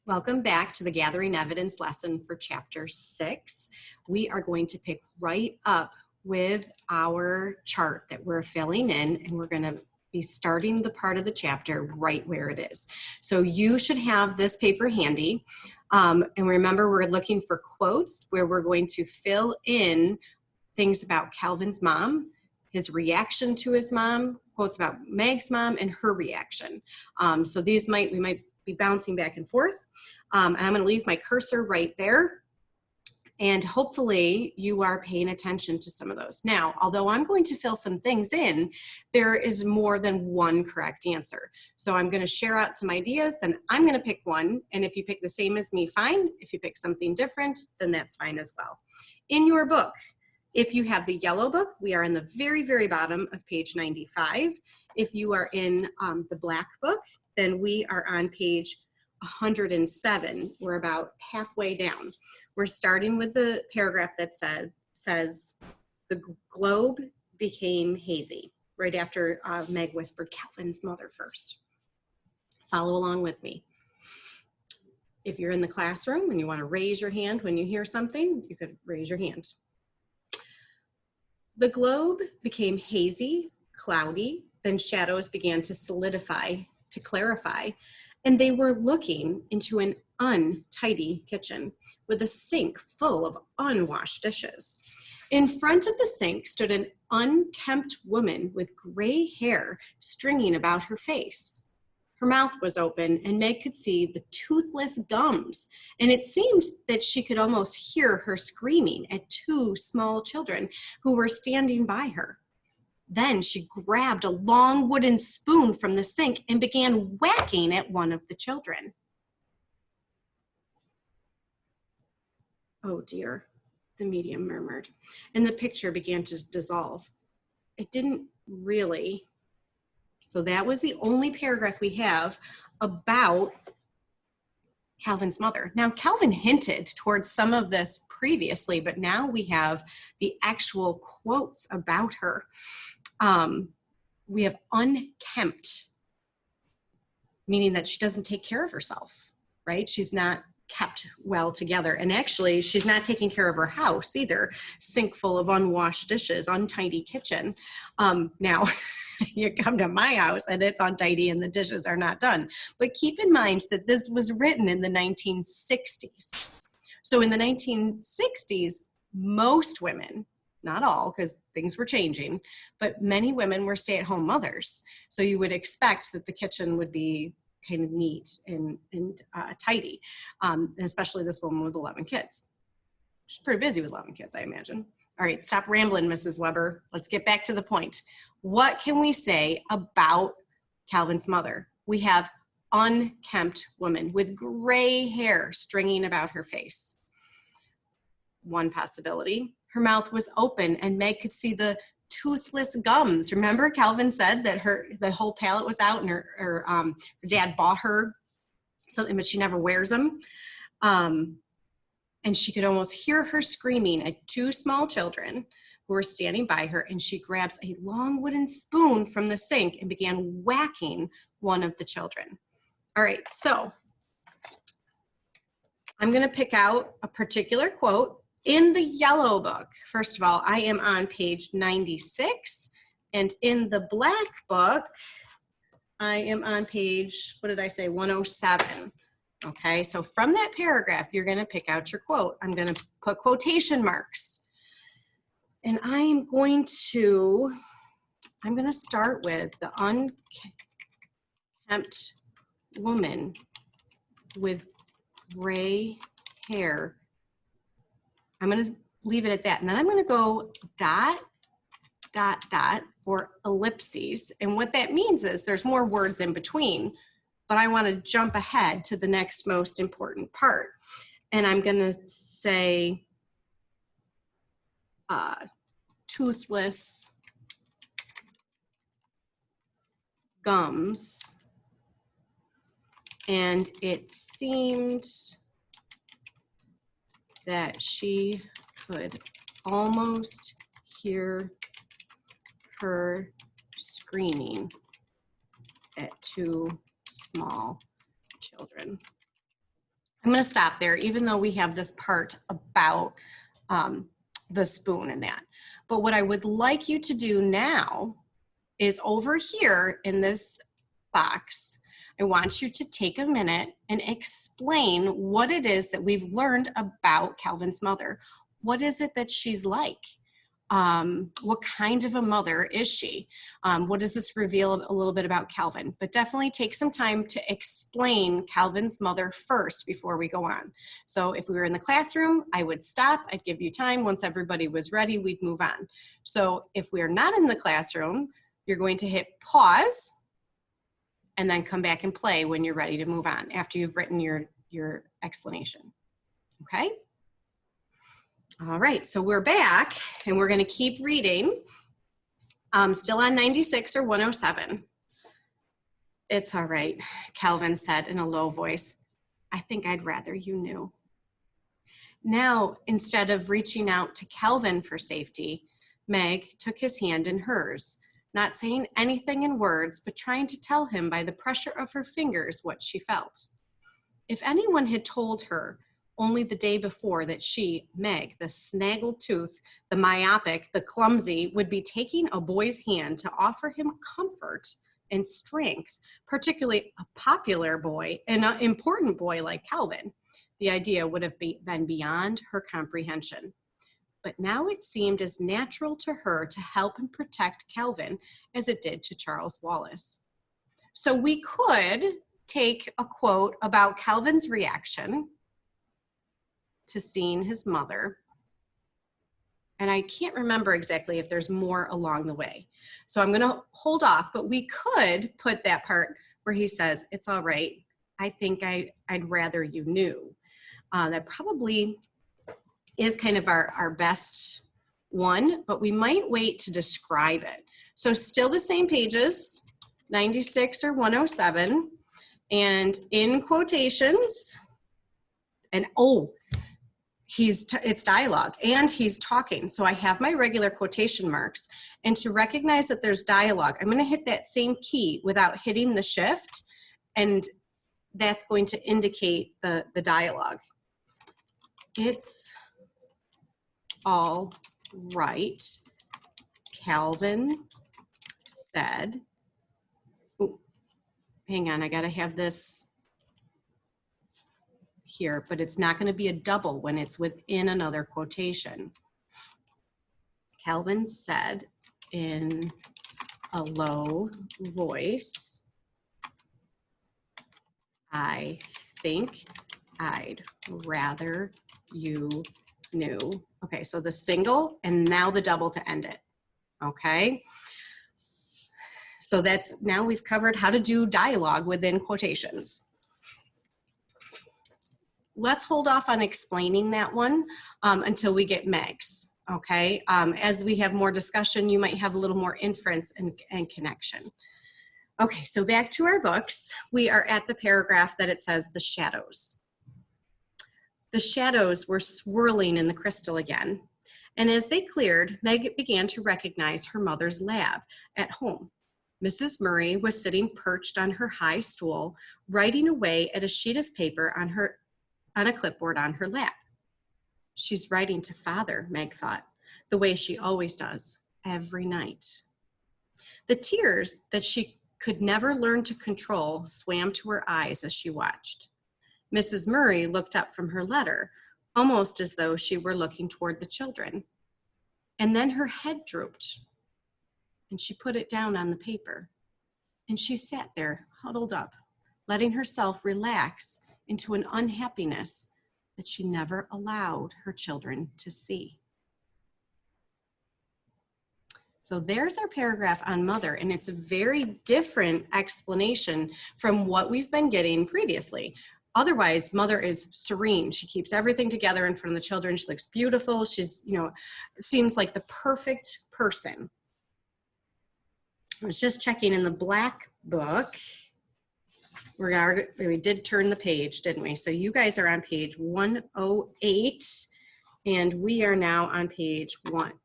Welcome back to the Gathering Evidence lesson for Chapter 6. We are going to pick right up with our chart that we're filling in, and we're going to be starting the part of the chapter right where it is. So you should have this paper handy. And remember, we're looking for quotes where we're going to fill in things about Calvin's mom, his reaction to his mom, quotes about Meg's mom, and her reaction. So these we might be bouncing back and forth. And I'm going to leave my cursor right there. And hopefully you are paying attention to some of those. Now, although I'm going to fill some things in, there is more than one correct answer. So I'm going to share out some ideas, then I'm going to pick one. And if you pick the same as me, fine. If you pick something different, then that's fine as well. In your book, if you have the yellow book, we are in the very, very bottom of page 95. If you are in the black book, then we are on page 107. We're about halfway down. We're starting with the paragraph that says, the globe became hazy, right after Meg whispered Calvin's mother first. Follow along with me. If you're in the classroom and you want to raise your hand when you hear something, you could raise your hand. The globe became hazy, cloudy, then shadows began to solidify, to clarify, and they were looking into an untidy kitchen with a sink full of unwashed dishes. In front of the sink stood an unkempt woman with gray hair stringing about her face. Her mouth was open, and Meg could see the toothless gums, and it seemed that she could almost hear her screaming at two small children who were standing by her. Then she grabbed a long wooden spoon from the sink and began whacking at one of the children. "Oh dear," the medium murmured, and the picture began to dissolve. It didn't really. So that was the only paragraph we have about Calvin's mother. Now, Calvin hinted towards some of this previously, but now we have the actual quotes about her. We have unkempt, meaning that she doesn't take care of herself, right? She's not kept well together. And actually, she's not taking care of her house either. Sink full of unwashed dishes, untidy kitchen. Now, you come to my house and it's untidy and the dishes are not done. But keep in mind that this was written in the 1960s. So in the 1960s, most women, not all, because things were changing, but many women were stay-at-home mothers. So you would expect that the kitchen would be kind of neat and tidy, and especially this woman with 11 kids. She's pretty busy with 11 kids, I imagine. All right, stop rambling, Mrs. Weber. Let's get back to the point. What can we say about Calvin's mother? We have unkempt woman with gray hair stringing about her face. One possibility. Her mouth was open and Meg could see the toothless gums. Remember, Calvin said that the whole palate was out and her dad bought her something, but she never wears them. And she could almost hear her screaming at two small children who were standing by her, and she grabs a long wooden spoon from the sink and began whacking one of the children. All right, so I'm going to pick out a particular quote in the yellow book. First of all, I am on page 96, and in the black book, I am on page, what did I say, 107. Okay, so from that paragraph, you're going to pick out your quote. I'm going to put quotation marks. And I'm going to start with the unkempt woman with gray hair. I'm going to leave it at that. And then I'm going to go dot, dot, dot, or ellipses. And what that means is there's more words in between, but I want to jump ahead to the next most important part. And I'm going to say toothless gums. And it seemed that she could almost hear her screaming at two small children. I'm going to stop there, even though we have this part about the spoon and that. But what I would like you to do now is over here in this box, I want you to take a minute and explain what it is that we've learned about Calvin's mother. What is it that she's like? What kind of a mother is she? What does this reveal a little bit about Calvin? But definitely take some time to explain Calvin's mother first before we go on. So if we were in the classroom, I would stop, I'd give you time. Once everybody was ready, we'd move on. So if we're not in the classroom, you're going to hit pause and then come back and play when you're ready to move on after you've written your explanation. Okay? All right, so we're back and we're going to keep reading. Still on 96 or 107. It's all right, Calvin said in a low voice. I think I'd rather you knew. Now, instead of reaching out to Calvin for safety, Meg took his hand in hers, not saying anything in words, but trying to tell him by the pressure of her fingers what she felt. If anyone had told her only the day before that she, Meg, the snaggle-tooth, the myopic, the clumsy, would be taking a boy's hand to offer him comfort and strength, particularly a popular boy, an important boy like Calvin, the idea would have been beyond her comprehension. But now it seemed as natural to her to help and protect Calvin as it did to Charles Wallace. So we could take a quote about Calvin's reaction to seeing his mother. And I can't remember exactly if there's more along the way. So I'm gonna hold off, but we could put that part where he says, it's all right, I think I'd rather you knew. That probably is kind of our best one, but we might wait to describe it. So still the same pages, 96 or 107, and in quotations, and it's dialogue and he's talking. So I have my regular quotation marks, and to recognize that there's dialogue, I'm going to hit that same key without hitting the shift, and that's going to indicate the dialogue. It's all right, Calvin said. Ooh, hang on, I got to have this here, but it's not going to be a double when it's within another quotation. Calvin said in a low voice, I think I'd rather you knew. Okay, so the single and now the double to end it. Okay, so that's, now we've covered how to do dialogue within quotations. Let's hold off on explaining that one until we get Meg's, okay? As we have more discussion, you might have a little more inference and connection. Okay, so back to our books. We are at the paragraph that it says the shadows. The shadows were swirling in the crystal again, and as they cleared, Meg began to recognize her mother's lab at home. Mrs. Murray was sitting perched on her high stool, writing away at a sheet of paper on a clipboard on her lap. She's writing to Father, Meg thought, the way she always does, every night. The tears that she could never learn to control swam to her eyes as she watched. Mrs. Murray looked up from her letter, almost as though she were looking toward the children. And then her head drooped, and she put it down on the paper. And she sat there, huddled up, letting herself relax into an unhappiness that she never allowed her children to see. So there's our paragraph on mother, and it's a very different explanation from what we've been getting previously. Otherwise, mother is serene. She keeps everything together in front of the children. She looks beautiful. She's, seems like the perfect person. I was just checking in the black book. We did turn the page, didn't we? So you guys are on page 108, and we are now on page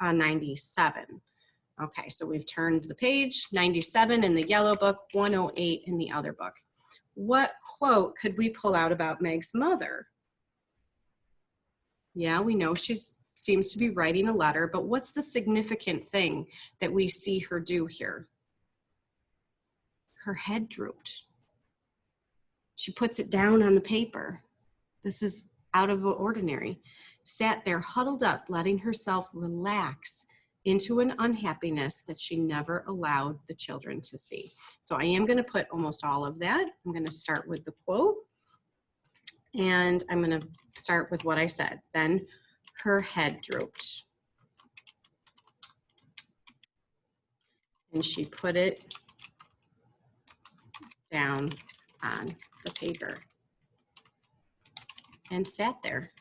97. Okay, so we've turned the page, 97 in the yellow book, 108 in the other book. what quote could we pull out about Meg's mother? Yeah, we know she seems to be writing a letter, but what's the significant thing that we see her do here? Her head drooped. She puts it down on the paper. This is out of the ordinary. Sat there huddled up, letting herself relax into an unhappiness that she never allowed the children to see. So I am going to put almost all of that. I'm going to start with the quote, and I'm going to start with what I said. Then her head drooped, and she put it down on the paper and sat there,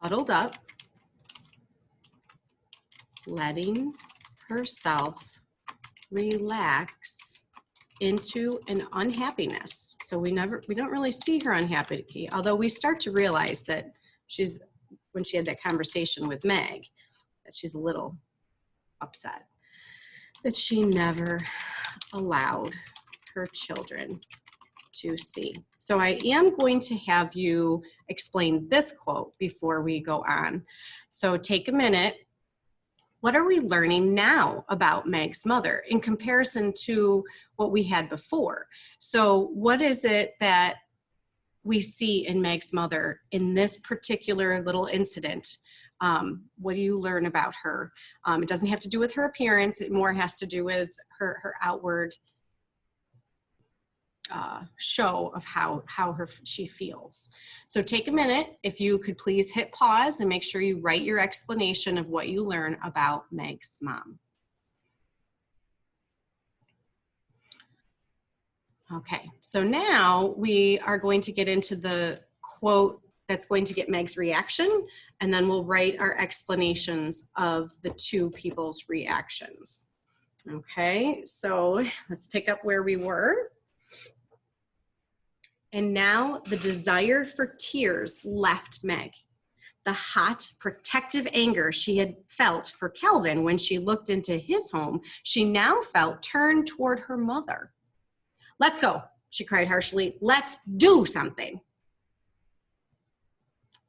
huddled up, letting herself relax into an unhappiness. So we don't really see her unhappy, although we start to realize that when she had that conversation with Meg, that she's a little upset that she never allowed her children to see. So I am going to have you explain this quote before we go on. So take a minute. What are we learning now about Meg's mother in comparison to what we had before? So what is it that we see in Meg's mother in this particular little incident? What do you learn about her? It doesn't have to do with her appearance. It more has to do with her outward show of how she feels. So take a minute. If you could please hit pause and make sure you write your explanation of what you learn about Meg's mom. Okay, so now we are going to get into the quote that's going to get Meg's reaction, and then we'll write our explanations of the two people's reactions. Okay, so let's pick up where we were. And now the desire for tears left Meg. The hot, protective anger she had felt for Calvin when she looked into his home, she now felt turned toward her mother. "Let's go," she cried harshly. "Let's do something."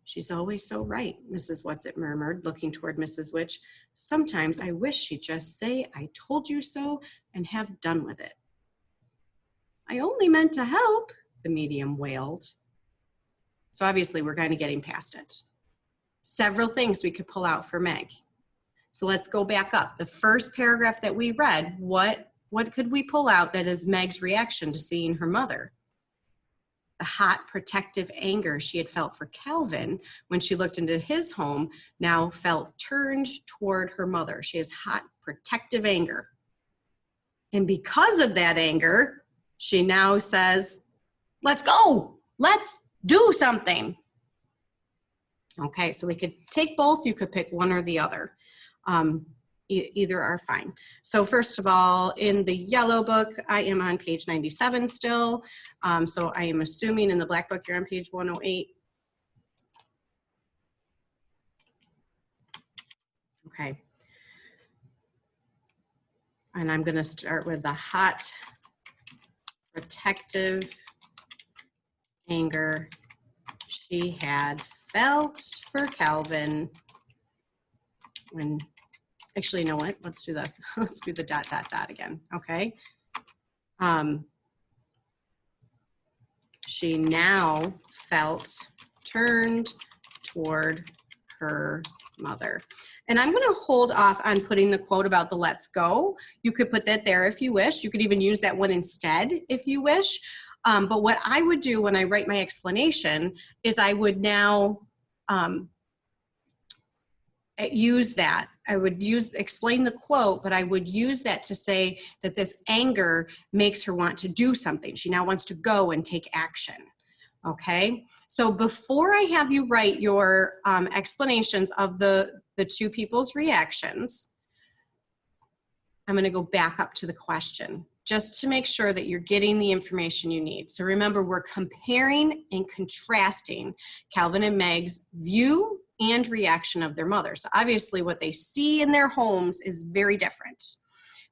"She's always so right," Mrs. Whatsit murmured, looking toward Mrs. Witch. "Sometimes I wish she'd just say, 'I told you so,' and have done with it." "I only meant to help," the medium wailed. So obviously we're kind of getting past it. Several things we could pull out for Meg. So let's go back up. The first paragraph that we read, what could we pull out that is Meg's reaction to seeing her mother? The hot, protective anger she had felt for Calvin when she looked into his home now felt turned toward her mother. She has hot, protective anger. And because of that anger, she now says, "Let's go. Let's do something." Okay, so we could take both. You could pick one or the other. Either are fine. So first of all, in the yellow book, I am on page 97 still. So I am assuming in the black book, you're on page 108. Okay. And I'm going to start with the hot, protective anger she had felt for Calvin when, actually, you know what? Let's do this. Let's do the ... again, okay? She now felt turned toward her mother. And I'm going to hold off on putting the quote about the "let's go." You could put that there if you wish. You could even use that one instead if you wish. But what I would do when I write my explanation is I would now use that. I would explain the quote, but I would use that to say that this anger makes her want to do something. She now wants to go and take action. Okay, so before I have you write your explanations of the two people's reactions, I'm going to go back up to the question just to make sure that you're getting the information you need. So remember, we're comparing and contrasting Calvin and Meg's view and reaction of their mother. So obviously what they see in their homes is very different.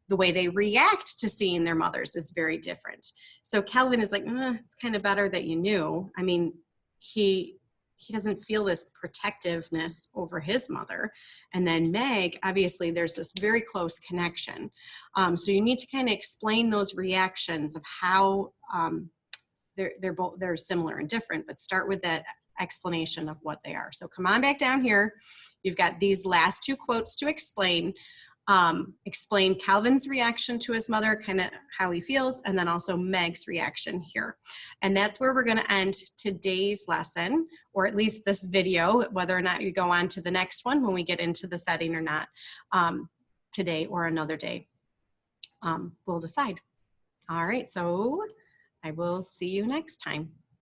the way they react to seeing their mothers is very different. So Calvin is like, it's kind of better that you knew. I mean, he doesn't feel this protectiveness over his mother. And then Meg, obviously there's this very close connection. So you need to kind of explain those reactions of how they're similar and different, but start with that explanation of what they are. So come on back down here. You've got these last two quotes to explain. Explain Calvin's reaction to his mother, kind of how he feels, and then also Meg's reaction here. And that's where we're going to end today's lesson, or at least this video, whether or not you go on to the next one when we get into the setting or not, today or another day. We'll decide. All right, so I will see you next time.